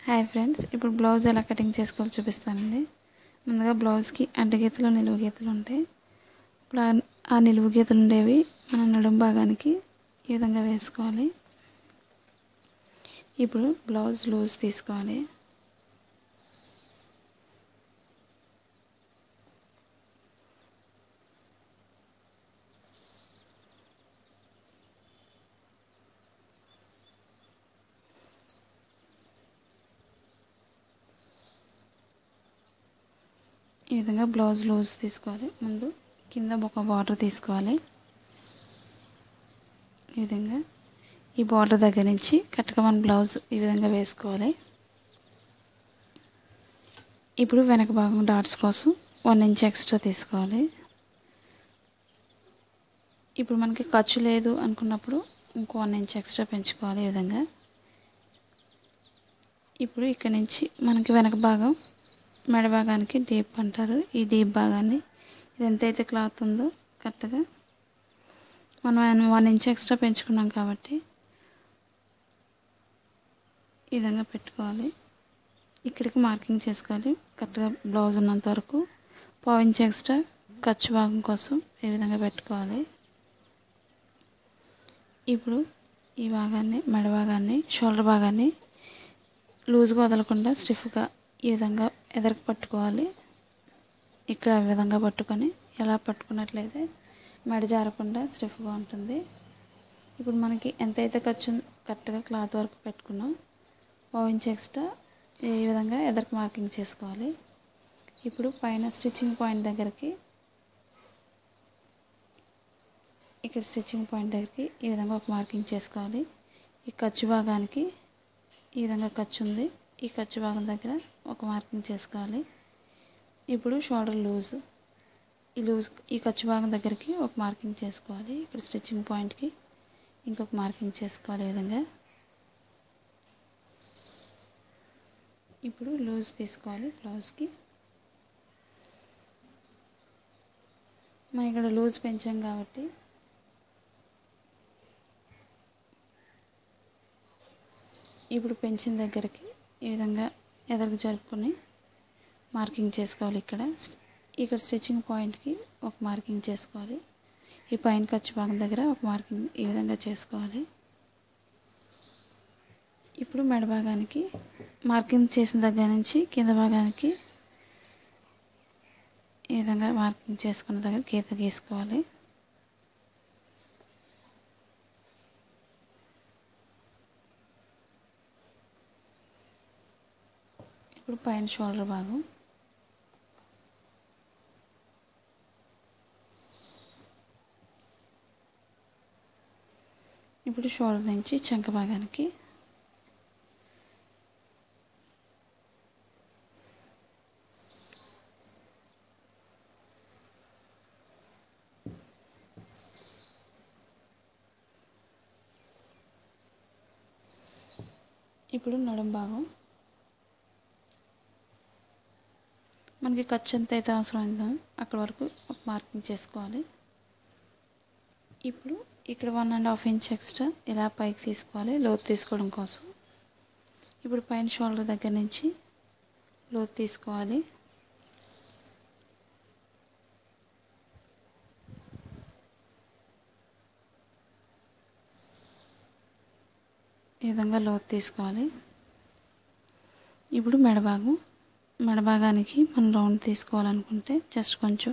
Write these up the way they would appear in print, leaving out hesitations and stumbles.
Hi friends, ఇప్పుడు blouse ఎలా cutting చేసుకోవాలో చూపిస్తానండి. ముందుగా బ్లౌజ్కి అడ్డు గీతలు నిలువు గీతలు ఉంటాయి. ఇప్పుడు ఆ నిలువు గీతలు ఉండేవి మనం నడుము భాగానికి ఈ విధంగా వేసుకోవాలి. ఇప్పుడు బ్లౌజ్ లూజ్ తీసుకోవాలి. ఈ విధంగా బ్లౌజ్ లూజ్ తీసుకోవాలి. ముందు కింద ఒక బార్డర్ తీసుకోవాలి. ఈ విధంగా ఈ బార్డర్ దగ్గర నుంచి కరెక్ట్గా మన బ్లౌజ్ ఈ విధంగా వేసుకోవాలి. ఇప్పుడు వెనక భాగం డాట్స్ కోసం 1 ఇంచ్ ఎక్స్ట్రా తీసుకోవాలి. ఇప్పుడు మనకి ఖర్చు లేదు అనుకున్నప్పుడు ఇంకో 1 ఇంచ్ ఎక్స్ట్రా పెంచుకోవాలి. ఈ విధంగా ఇప్పుడు ఇక్కడ నుంచి మనకి వెనక భాగం మెడ భాగానికి డీప్ అంటారు. ఈ డీప్ భాగాన్ని ఇది ఎంతైతే క్లాత్ ఉందో కరెక్ట్గా మనం 1 ఇంచ్ ఎక్స్ట్రా పెంచుకున్నాం కాబట్టి ఈ విధంగా పెట్టుకోవాలి. ఇక్కడికి మార్కింగ్ చేసుకోవాలి. కరెక్ట్గా బ్లౌజ్ ఉన్నంత వరకు 1/2 ఇంచ్ ఎక్స్ట్రా ఖర్చు భాగం కోసం ఈ విధంగా పెట్టుకోవాలి. ఇప్పుడు ఈ భాగాన్ని మెడ భాగాన్ని షోల్డర్ భాగాన్ని లూజ్గా వదలకుండా స్టిఫ్గా ఈ విధంగా ఎదరికి పట్టుకోవాలి. ఇక్కడ ఈ విధంగా పట్టుకొని ఎలా పట్టుకున్నట్లయితే మెడ జారకుండా స్టిఫ్గా ఉంటుంది. ఇప్పుడు మనకి ఎంతైతే ఖర్చు కరెక్ట్గా క్లాత్ వరకు పెట్టుకున్నాం 1/2 ఇంచ్ ఎక్స్ట్రా ఈ విధంగా ఎదరికి మార్కింగ్ చేసుకోవాలి. ఇప్పుడు పైన స్టిచ్చింగ్ పాయింట్ దగ్గరికి ఇక్కడ స్టిచ్చింగ్ పాయింట్ దగ్గరికి ఈ విధంగా ఒక మార్కింగ్ చేసుకోవాలి. ఈ ఖర్చు భాగానికి ఈ విధంగా ఖర్చు ఉంది. ఈ ఖర్చు భాగం దగ్గర ఒక మార్కింగ్ చేసుకోవాలి. ఇప్పుడు షోల్డర్ లూజ్ ఈ ఖర్చు భాగం దగ్గరికి ఒక మార్కింగ్ చేసుకోవాలి. ఇక్కడ స్టిచ్చింగ్ పాయింట్కి ఇంకొక మార్కింగ్ చేసుకోవాలి. ఈ విధంగా ఇప్పుడు లూజ్ తీసుకోవాలి. బ్లౌజ్కి మనం ఇక్కడ లూజ్ పెంచాం కాబట్టి ఇప్పుడు పెంచిన దగ్గరికి ఈ విధంగా ఎదరికి జరుపుకొని మార్కింగ్ చేసుకోవాలి. ఇక్కడ స్టిచ్చింగ్ పాయింట్కి ఒక మార్కింగ్ చేసుకోవాలి. ఈ పైన ఖర్చు భాగం దగ్గర ఒక మార్కింగ్ ఈ విధంగా చేసుకోవాలి. ఇప్పుడు మెడ భాగానికి మార్కింగ్ చేసిన దగ్గర నుంచి కింద భాగానికి ఈ విధంగా మార్కింగ్ చేసుకున్న దగ్గర గీత గీసుకోవాలి. ఇప్పుడు పైన షోల్డర్ భాగం ఇప్పుడు షోల్డర్ నుంచి చంక భాగానికి ఇప్పుడు నడుం భాగం మనకి ఖర్చు ఎంత అయితే అవసరమైందో అక్కడ వరకు ఒక మార్కింగ్ చేసుకోవాలి. ఇప్పుడు ఇక్కడ 1.5 ఇంచ్ ఎక్స్ట్రా ఇలా పైకి తీసుకోవాలి లోతు తీసుకోవడం కోసం. ఇప్పుడు పైన షోల్డర్ దగ్గర నుంచి లోతు తీసుకోవాలి. ఈ విధంగా లోతు తీసుకోవాలి. ఇప్పుడు మెడ భాగానికి మనం రౌండ్ తీసుకోవాలనుకుంటే జస్ట్ కొంచెం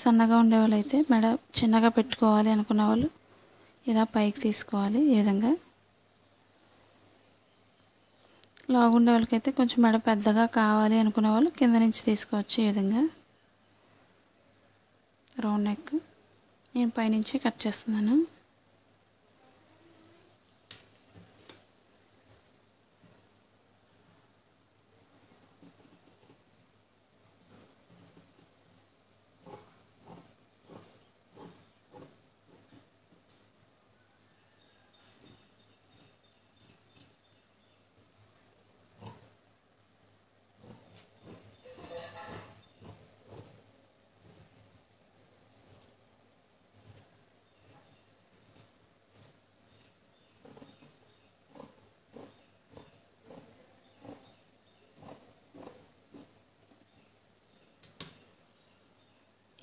సన్నగా ఉండేవాళ్ళు అయితే మెడ చిన్నగా పెట్టుకోవాలి అనుకున్న వాళ్ళు ఇలా పైకి తీసుకోవాలి. ఈ విధంగా లాగుండే వాళ్ళకైతే కొంచెం మెడ పెద్దగా కావాలి అనుకునే వాళ్ళు కింద నుంచి తీసుకోవచ్చు. ఈ విధంగా రౌండ్ నెక్ నేను పైనుంచి కట్ చేస్తున్నాను.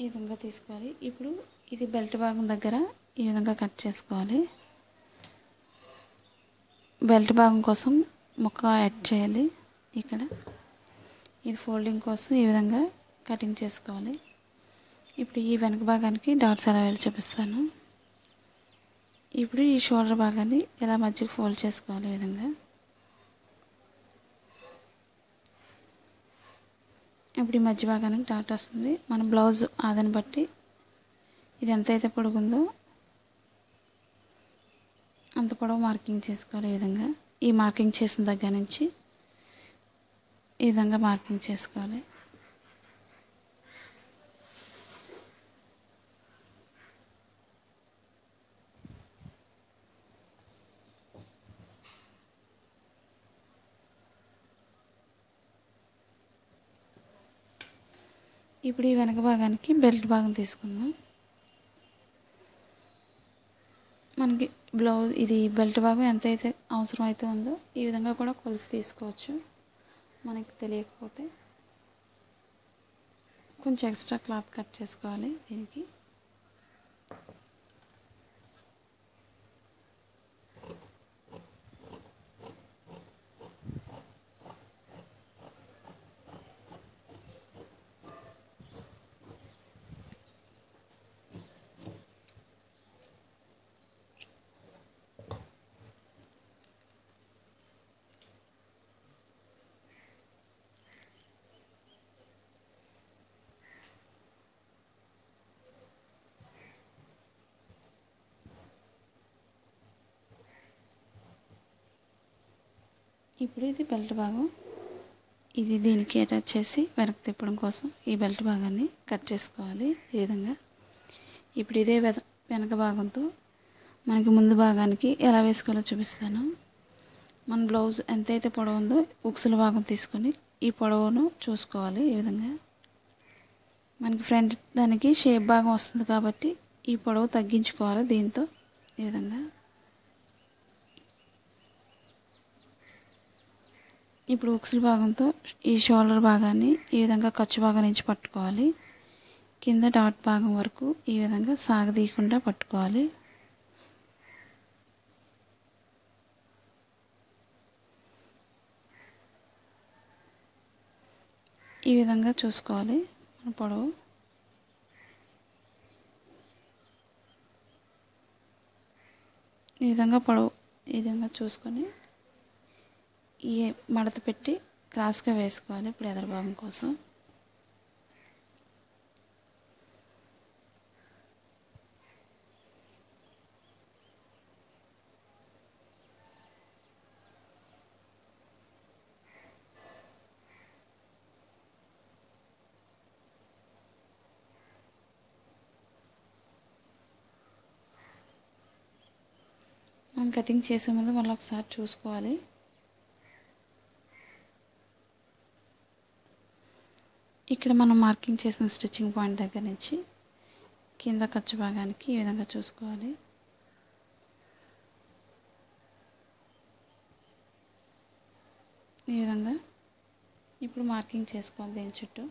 ఈ విధంగా తీసుకోవాలి. ఇప్పుడు ఇది బెల్ట్ భాగం దగ్గర ఈ విధంగా కట్ చేసుకోవాలి. బెల్ట్ భాగం కోసం ముక్క యాడ్ చేయాలి. ఇక్కడ ఇది ఫోల్డింగ్ కోసం ఈ విధంగా కటింగ్ చేసుకోవాలి. ఇప్పుడు ఈ వెనక భాగానికి డాట్స్ ఎలా వేయాలో చూపిస్తాను. ఇప్పుడు ఈ షోల్డర్ భాగాన్ని ఇలా మధ్యకి ఫోల్డ్ చేసుకోవాలి. ఈ విధంగా ఇప్పుడు ఈ మధ్య భాగానికి డాట్ వస్తుంది. మన బ్లౌజ్ ఆదని బట్టి ఇది ఎంతైతే పొడుగుందో అంత పొడవు మార్కింగ్ చేసుకోవాలి. ఈ విధంగా ఈ మార్కింగ్ చేసిన దగ్గర నుంచి ఈ విధంగా మార్కింగ్ చేసుకోవాలి. ఇప్పుడు ఈ వెనక భాగానికి బెల్ట్ భాగం తీసుకుందాం. మనకి బ్లౌజ్ ఇది బెల్ట్ భాగం ఎంతైతే అవసరం అయితే ఉందో ఈ విధంగా కూడా కొలిసి తీసుకోవచ్చు. మనకి తెలియకపోతే కొంచెం ఎక్స్ట్రా క్లాత్ కట్ చేసుకోవాలి. దీనికి ఇప్పుడు ఇది బెల్ట్ భాగం, ఇది దీనికి అటాచ్ చేసి వెనక్కి తిప్పడం కోసం ఈ బెల్ట్ భాగాన్ని కట్ చేసుకోవాలి. ఈ విధంగా ఇప్పుడు ఇదే వెనక భాగంతో మనకి ముందు భాగానికి ఎలా వేసుకోవాలో చూపిస్తాను. మన బ్లౌజ్ ఎంతైతే పొడవు ఉందో ఉక్సుల భాగం తీసుకొని ఈ పొడవును చూసుకోవాలి. ఈ విధంగా మనకి ఫ్రంట్ దానికి షేప్ భాగం వస్తుంది కాబట్టి ఈ పొడవు తగ్గించుకోవాలి. దీంతో ఈ విధంగా ఇప్పుడు ఉక్సుల భాగంతో ఈ షోల్డర్ భాగాన్ని ఈ విధంగా ఖర్చు భాగం నుంచి పట్టుకోవాలి. కింద డాట్ భాగం వరకు ఈ విధంగా సాగదీయకుండా పట్టుకోవాలి. ఈ విధంగా చూసుకోవాలి. మన పొడవు ఈ విధంగా చూసుకొని ఈ మడత పెట్టి క్రాస్గా వేసుకోవాలి. ఇప్పుడు ఎదర భాగం కోసం మనం కటింగ్ చేసే ముందు మళ్ళీ ఒకసారి చూసుకోవాలి. ఇక్కడ మనం మార్కింగ్ చేసిన స్టిచ్చింగ్ పాయింట్ దగ్గర నుంచి కింద ఖర్చు భాగానికి ఈ విధంగా చూసుకోవాలి. ఈ విధంగా ఇప్పుడు మార్కింగ్ చేసుకోవాలి దీని చుట్టూ.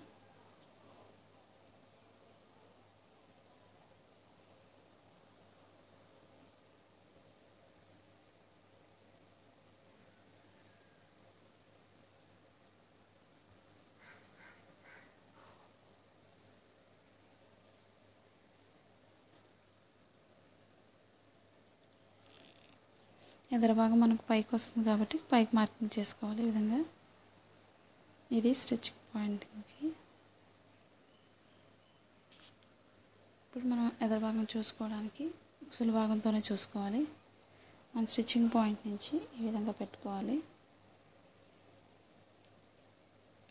ఎదర భాగం మనకు పైకి వస్తుంది కాబట్టి పైకి మార్కింగ్ చేసుకోవాలి. ఈ విధంగా ఇది స్టిచ్చింగ్ పాయింట్కి. ఇప్పుడు మనం ఎదర భాగం చూసుకోవడానికి ఉక్సుల భాగంతోనే చూసుకోవాలి. మన స్టిచ్చింగ్ పాయింట్ నుంచి ఈ విధంగా పెట్టుకోవాలి.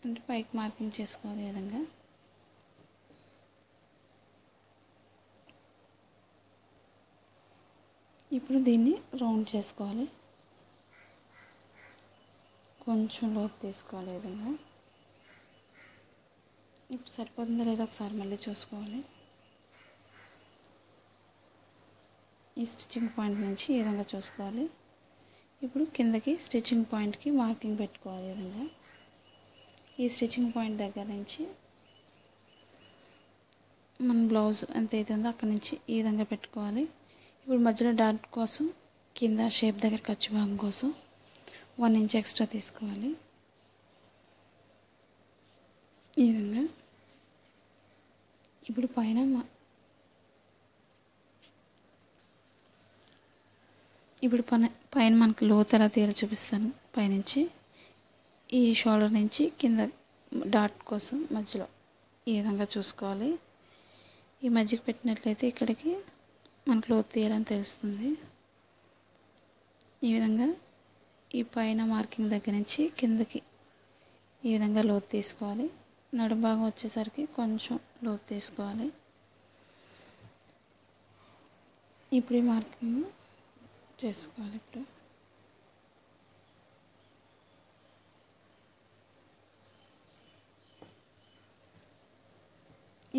అంటే పైకి మార్కింగ్ చేసుకోవాలి. ఈ విధంగా ఇప్పుడు దీన్ని రౌండ్ చేసుకోవాలి. కొంచెం లోతు తీసుకోవాలి. ఈ విధంగా ఇప్పుడు సరిపోతుందో లేదో ఒకసారి మళ్ళీ చూసుకోవాలి. ఈ స్టిచ్చింగ్ పాయింట్ నుంచి ఈ విధంగా చూసుకోవాలి. ఇప్పుడు కిందకి స్టిచ్చింగ్ పాయింట్కి మార్కింగ్ పెట్టుకోవాలి. ఈ విధంగా ఈ స్టిచ్చింగ్ పాయింట్ దగ్గర నుంచి మన బ్లౌజ్ ఎంత అయితే ఉందో అక్కడి నుంచి ఈ విధంగా పెట్టుకోవాలి. ఇప్పుడు మధ్యలో డాట్ కోసం కింద షేప్ దగ్గర ఖర్చు భాగం కోసం 1 ఇంచ్ ఎక్స్ట్రా తీసుకోవాలి. ఈ విధంగా ఇప్పుడు పైన మనకు లోతు ఎలా తీయాలో చూపిస్తాను. పైనుంచి ఈ షోల్డర్ నుంచి కింద డాట్ కోసం మధ్యలో ఈ విధంగా చూసుకోవాలి. ఈ మధ్యకి పెట్టినట్లయితే ఇక్కడికి మనకు లోతు తీయాలని తెలుస్తుంది. ఈ విధంగా ఈ పైన మార్కింగ్ దగ్గర నుంచి కిందకి ఈ విధంగా లోతు తీసుకోవాలి. నడుము భాగం వచ్చేసరికి కొంచెం లోతు తీసుకోవాలి. ఇప్పుడు ఈ మార్కింగ్ చేసుకోవాలి. ఇప్పుడు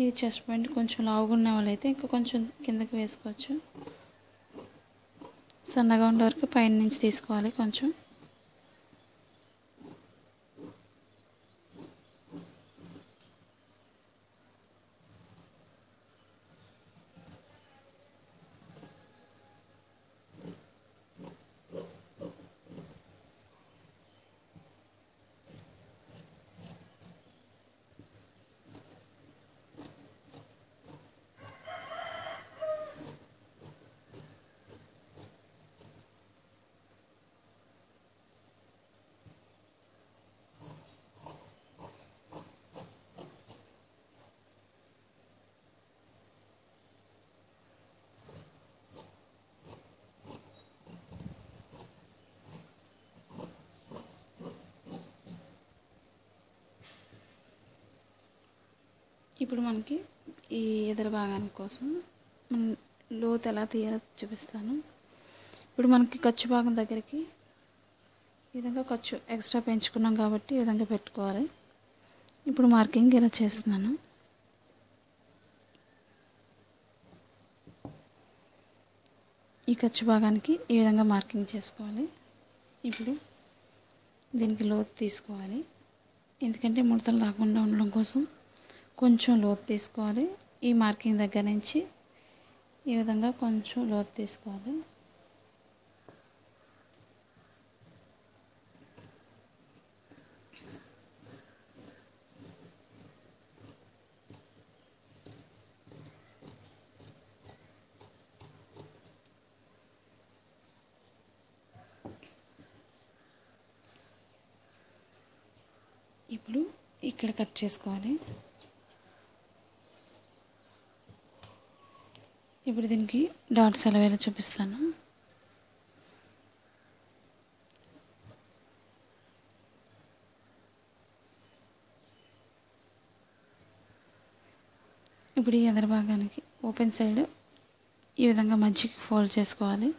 ఇది చెస్ట్ పాయింట్ కొంచెం లావుగా ఉన్న వాళ్ళైతే ఇంకా కొంచెం కిందకి వేసుకోవచ్చు. సన్నగా ఉండే వరకు పైన నుంచి తీసుకోవాలి కొంచెం. ఇప్పుడు మనకి ఈ ఎదర భాగానికి కోసం మనం లోతు ఎలా తీయాలో చూపిస్తాను. ఇప్పుడు మనకి ఖర్చు భాగం దగ్గరికి ఈ విధంగా ఖర్చు ఎక్స్ట్రా పెంచుకున్నాం కాబట్టి ఈ విధంగా పెట్టుకోవాలి. ఇప్పుడు మార్కింగ్ ఇలా చేస్తున్నాను. ఈ ఖర్చు భాగానికి ఈ విధంగా మార్కింగ్ చేసుకోవాలి. ఇప్పుడు దీనికి లోతు తీసుకోవాలి. ఎందుకంటే ముడతలు రాకుండా ఉండడం కోసం కొంచెం లోతు తీసుకోవాలి. ఈ మార్కింగ్ దగ్గర నుంచి ఈ విధంగా కొంచెం లోతు తీసుకోవాలి. ఇప్పుడు ఇక్కడ కట్ చేసుకోవాలి. ఇప్పుడు దీనికి డాట్స్ ఎలా వేయాలో చూపిస్తాను. ఇప్పుడు ఈ ఎదర భాగానికి ఓపెన్ సైడ్ ఈ విధంగా మధ్యకి ఫోల్డ్ చేసుకోవాలి.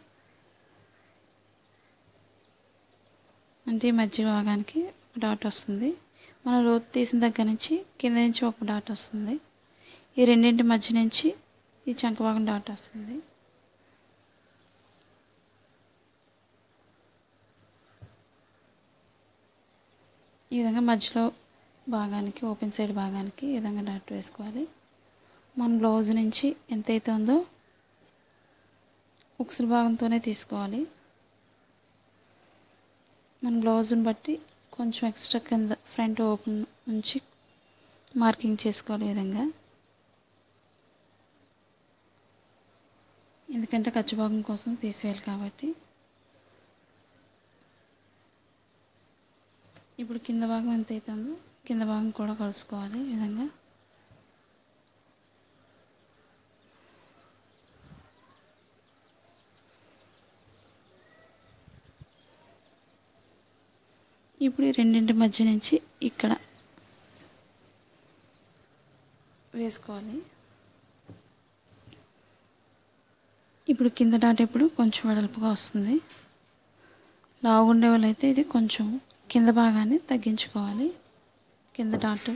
అంటే ఈ మధ్య భాగానికి డాట్ వస్తుంది. మనం లోతు తీసిన దగ్గర నుంచి కింద నుంచి ఒక డాట్ వస్తుంది. ఈ రెండింటి మధ్య నుంచి ఈ చంక భాగం డాట్ వస్తుంది. ఈ విధంగా మధ్యలో భాగానికి ఓపెన్ సైడ్ భాగానికి ఈ విధంగా డాట్ వేసుకోవాలి. మన బ్లౌజ్ నుంచి ఎంతైతే ఉందో ఉక్సుల భాగంతోనే తీసుకోవాలి. మన బ్లౌజ్ని బట్టి కొంచెం ఎక్స్ట్రా కింద ఫ్రంట్ ఓపెన్ ఉంచి మార్కింగ్ చేసుకోవాలి. ఈ విధంగా ఎందుకంటే ఖర్చు భాగం కోసం తీసివేయాలి కాబట్టి. ఇప్పుడు కింద భాగం ఎంత అవుతుందో కింద భాగం కూడా కలుసుకోవాలి. ఈ విధంగా ఇప్పుడు ఈ రెండింటి మధ్య నుంచి ఇక్కడ వేసుకోవాలి. ఇప్పుడు కింద డాట్ ఇప్పుడు కొంచెం వెడల్పుగా వస్తుంది. లావుగా ఉండే వాళ్ళైతే ఇది కొంచెం కింద భాగాన్ని తగ్గించుకోవాలి. కింద డాట్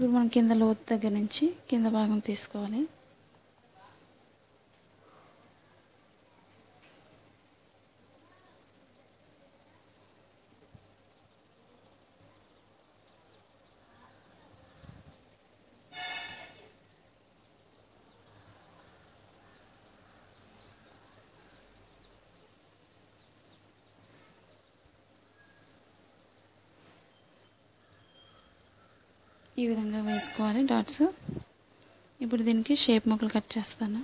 ఇప్పుడు మనం కింద లోతు దగ్గర నుంచి కింద భాగం తీసుకోవాలి. ఈ విధంగా వేసుకోవాలి డాట్స్. ఇప్పుడు దీనికి షేప్ ముక్కలు కట్ చేస్తాను.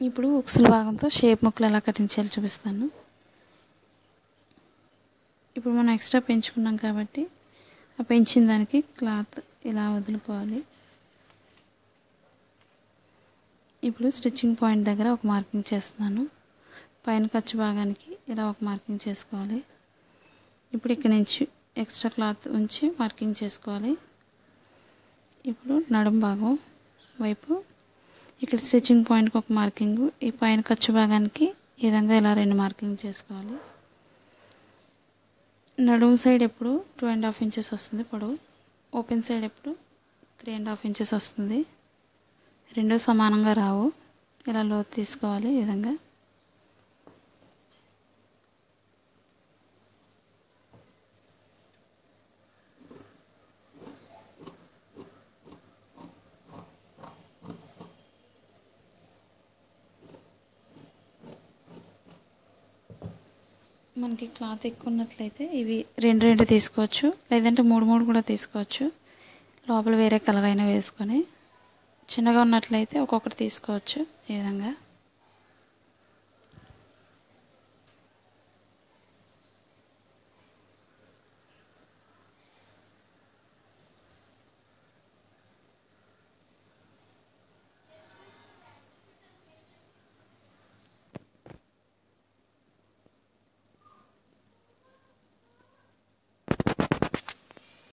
ఇప్పుడు ఉక్సుల భాగంతో షేప్ ముక్కలు ఎలా కటింగ్ చేయాలో చూపిస్తాను. ఇప్పుడు మనం ఎక్స్ట్రా పెంచుకున్నాం కాబట్టి ఆ పెంచిన దానికి క్లాత్ ఇలా వదులుకోవాలి. ఇప్పుడు స్టిచ్చింగ్ పాయింట్ దగ్గర ఒక మార్కింగ్ చేస్తున్నాను. పైన ఖర్చు భాగానికి ఇలా ఒక మార్కింగ్ చేసుకోవాలి. ఇప్పుడు ఇక్కడ నుంచి ఎక్స్ట్రా క్లాత్ ఉంచి మార్కింగ్ చేసుకోవాలి. ఇప్పుడు నడుం భాగం వైపు ఇక్కడ స్టిచ్చింగ్ పాయింట్కి ఒక మార్కింగ్, ఈ పైన ఖర్చు భాగానికి ఈ విధంగా ఇలా 2 మార్కింగ్ చేసుకోవాలి. నడుము సైడ్ ఎప్పుడు 2.5 ఇంచెస్ వస్తుంది పొడవు, ఓపెన్ సైడ్ ఎప్పుడు 3.5 ఇంచెస్ వస్తుంది. రెండు సమానంగా రావు. ఇలా లోతు తీసుకోవాలి. ఈ విధంగా మనకి క్లాత్ ఎక్కువ ఉన్నట్లయితే ఇవి 2 తీసుకోవచ్చు, లేదంటే 3 కూడా తీసుకోవచ్చు. లోపల వేరే కలర్ అయినా వేసుకొని, చిన్నగా ఉన్నట్లయితే ఒక్కొక్కటి తీసుకోవచ్చు. ఈ విధంగా